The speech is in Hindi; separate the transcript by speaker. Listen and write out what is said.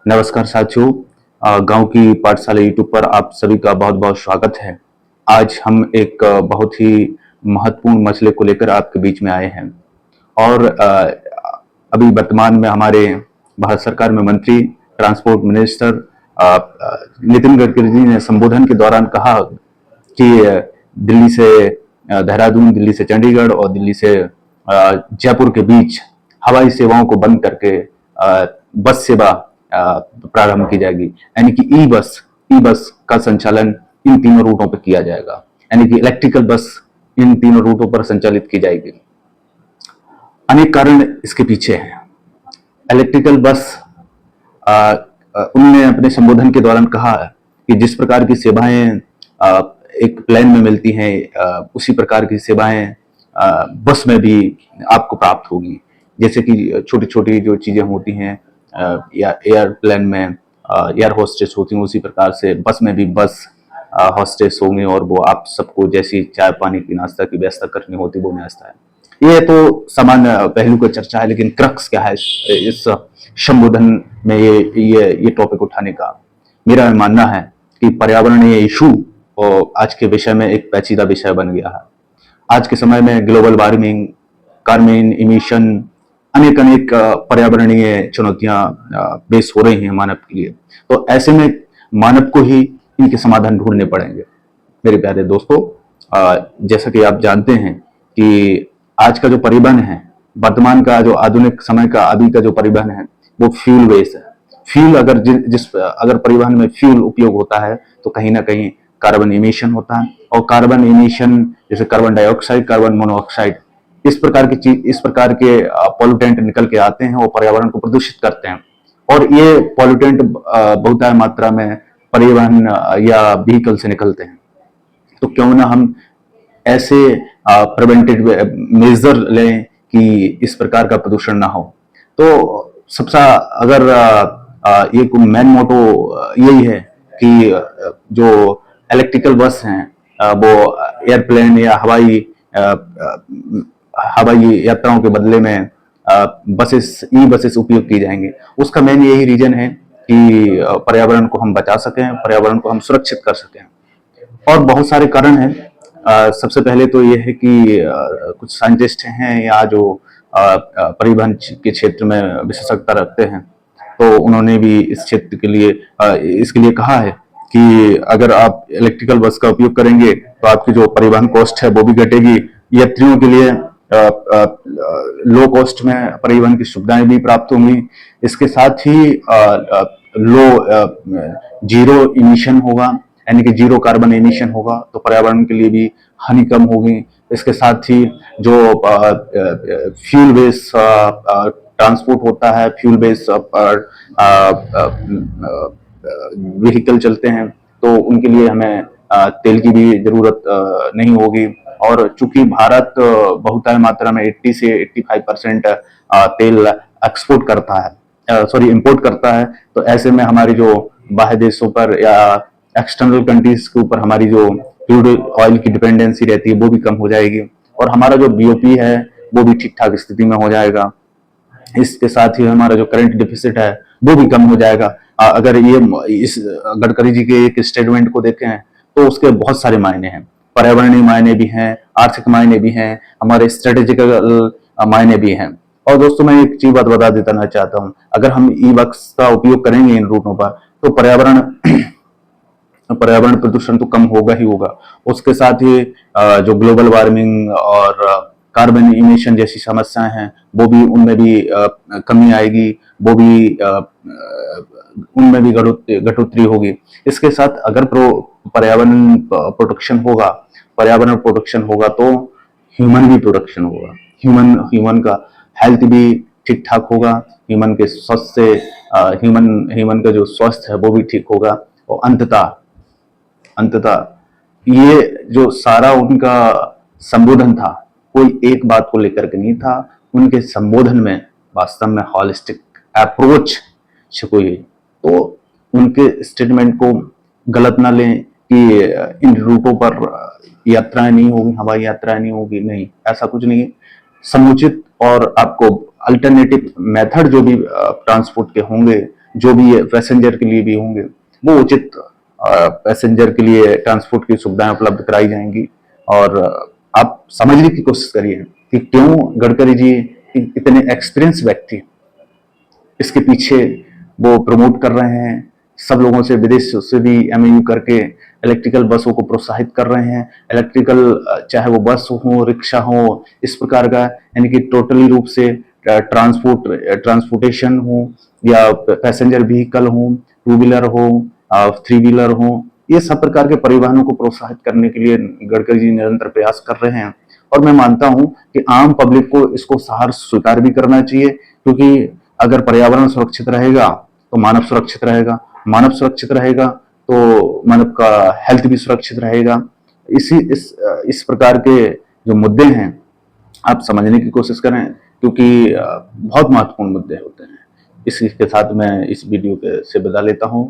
Speaker 1: नमस्कार साथियों। गांव की पाठशाला यूट्यूब पर आप सभी का बहुत बहुत स्वागत है। आज हम एक बहुत ही महत्वपूर्ण मसले को लेकर आपके बीच में आए हैं। और अभी वर्तमान में हमारे भारत सरकार में मंत्री ट्रांसपोर्ट मिनिस्टर नितिन गडकरी जी ने संबोधन के दौरान कहा कि दिल्ली से देहरादून, दिल्ली से चंडीगढ़ और दिल्ली से जयपुर के बीच हवाई सेवाओं को बंद करके बस सेवा प्रारंभ की जाएगी। यानी कि ई बस का संचालन इन तीनों रूटों पर किया जाएगा। यानी कि इलेक्ट्रिकल बस इन तीनों रूटों पर संचालित की जाएगी। अनेक कारण इसके पीछे हैं। इलेक्ट्रिकल बस उन्होंने अपने संबोधन के दौरान कहा कि जिस प्रकार की सेवाएं एक प्लेन में मिलती हैं, उसी प्रकार की सेवाएं बस में भी आपको प्राप्त होगी। जैसे कि छोटी छोटी जो चीजें होती हैं या एयरप्लेन में एयर होस्टेस होती हैं, उसी प्रकार से बस में भी बस हॉस्टेस होंगे और वो आप सबको जैसी चाय पानी की नाश्ता की व्यवस्था करनी होती वो व्यवस्था है। ये तो सामान्य पहलू की चर्चा है, लेकिन क्रक्स क्या है इस संबोधन में ये टॉपिक उठाने का? मेरा मानना है कि पर्यावरणीय इशू और आज के विषय में एक पेचीदा विषय बन गया है। आज के समय में ग्लोबल वार्मिंग, कार्बन इमिशन, अनेक अनेक पर्यावरणीय चुनौतियां पेश हो रही हैं मानव के लिए। तो ऐसे में मानव को ही इनके समाधान ढूंढने पड़ेंगे। मेरे प्यारे दोस्तों, जैसा कि आप जानते हैं कि आज का जो परिवहन है, वर्तमान का जो आधुनिक समय का अभी का जो परिवहन है, वो फ्यूल बेस्ड है। फ्यूल अगर परिवहन में फ्यूल उपयोग होता है तो कहीं ना कहीं कार्बन इमिशन होता है। और कार्बन इमिशन जैसे कार्बन डाइऑक्साइड, कार्बन मोनोऑक्साइड, इस प्रकार के पॉल्यूटेंट निकल के आते हैं और पर्यावरण को प्रदूषित करते हैं। और ये पॉल्यूटेंट बहुत मात्रा में परिवहन या व्हीकल से निकलते हैं। तो क्यों ना हम ऐसे प्रिवेंटिव मेजर लें कि इस प्रकार का प्रदूषण ना हो। तो सबसे अगर एक मेन मोटो यही है कि जो इलेक्ट्रिकल बस हैं वो एयरप्लेन या हवाई यात्राओं के बदले में ई बसेस उपयोग की जाएंगी। उसका मेन यही रीजन है कि पर्यावरण को हम बचा सकें, पर्यावरण को हम सुरक्षित कर सकें। और बहुत सारे कारण हैं। सबसे पहले तो ये है कि कुछ साइंटिस्ट हैं या जो परिवहन के क्षेत्र में विशेषज्ञता रखते हैं, तो उन्होंने भी इस क्षेत्र के लिए इसके लिए कहा है कि अगर आप इलेक्ट्रिकल बस का उपयोग करेंगे तो आपकी जो परिवहन कॉस्ट है वो भी घटेगी। यात्रियों के लिए लो कॉस्ट में परिवहन की सुविधाएं भी प्राप्त होंगी। इसके साथ ही जीरो इमिशन होगा, यानी कि जीरो कार्बन इमिशन होगा, तो पर्यावरण के लिए भी हानि कम होगी। इसके साथ ही जो फ्यूल बेस्ड ट्रांसपोर्ट होता है, फ्यूल बेस्ड व्हीकल चलते हैं, तो उनके लिए हमें तेल की भी जरूरत नहीं होगी। और चूंकि भारत बहुत मात्रा में 80 से 85% तेल एक्सपोर्ट करता है, सॉरी इंपोर्ट करता है, तो ऐसे में हमारी जो बाह्य देशों पर या एक्सटर्नल कंट्रीज के ऊपर हमारी जो क्रूड ऑयल की डिपेंडेंसी रहती है वो भी कम हो जाएगी। और हमारा जो बीओपी है वो भी ठीक ठाक स्थिति में हो जाएगा। इसके साथ ही हमारा जो करंट डिफिसिट है वो भी कम हो जाएगा। अगर ये इस गडकरी जी के एक स्टेटमेंट को देखें तो उसके बहुत सारे मायने हैं। पर्यावरणीय मायने भी हैं, आर्थिक मायने भी हैं, हमारे स्ट्रेटेजिकल मायने भी हैं। और दोस्तों, मैं एक चीज बात बता देना चाहता हूँ, अगर हम ई बस का उपयोग करेंगे इन रूटों पर तो पर्यावरण प्रदूषण तो कम होगा ही होगा। उसके साथ ही जो ग्लोबल वार्मिंग और कार्बन इमिशन जैसी समस्याएं हैं वो भी उनमें भी कमी आएगी, वो भी उनमें भी घटोतरी होगी। इसके साथ अगर पर्यावरण प्रोटेक्शन होगा तो ह्यूमन भी प्रोटेक्शन होगा। ह्यूमन का हेल्थ भी ठीक ठाक होगा। ह्यूमन के स्वस्थ से ह्यूमन का जो स्वास्थ्य है वो भी ठीक होगा। और अंततः ये जो सारा उनका संबोधन था, कोई एक बात को लेकर के नहीं था। उनके संबोधन में वास्तव में हॉलिस्टिक अप्रोच छिपी हुई। तो उनके स्टेटमेंट को गलत ना लें कि इन रूटों पर यात्राएं नहीं होगी, हवाई यात्राएं नहीं होगी, नहीं, ऐसा कुछ नहीं है। समुचित और आपको अल्टरनेटिव मेथड जो भी ट्रांसपोर्ट के होंगे जो भी पैसेंजर के लिए भी होंगे वो उचित पैसेंजर के लिए ट्रांसपोर्ट की सुविधाएं उपलब्ध कराई जाएंगी। और आप समझने की कोशिश करिए कि क्यों गडकरी जी इतने एक्सपीरियंस व्यक्ति इसके पीछे वो प्रमोट कर रहे हैं। सब लोगों से, विदेश से भी एमओयू करके इलेक्ट्रिकल बसों को प्रोत्साहित कर रहे हैं। इलेक्ट्रिकल चाहे वो बस हो, रिक्शा हो, इस प्रकार का, यानी कि टोटली रूप से ट्रांसपोर्टेशन हो या पैसेंजर व्हीकल हो, टू व्हीलर हो, थ्री व्हीलर हो, ये सब प्रकार के परिवहनों को प्रोत्साहित करने के लिए गडकरी जी निरंतर प्रयास कर रहे हैं। और मैं मानता हूं कि आम पब्लिक को इसको सहर्ष स्वीकार भी करना चाहिए, क्योंकि अगर पर्यावरण सुरक्षित रहेगा तो मानव सुरक्षित रहेगा, मानव सुरक्षित रहेगा तो मानव का हेल्थ भी सुरक्षित रहेगा। इस प्रकार के जो मुद्दे हैं आप समझने की कोशिश करें, क्योंकि बहुत महत्वपूर्ण मुद्दे होते हैं। इसी के साथ मैं इस वीडियो से विदा लेता हूं।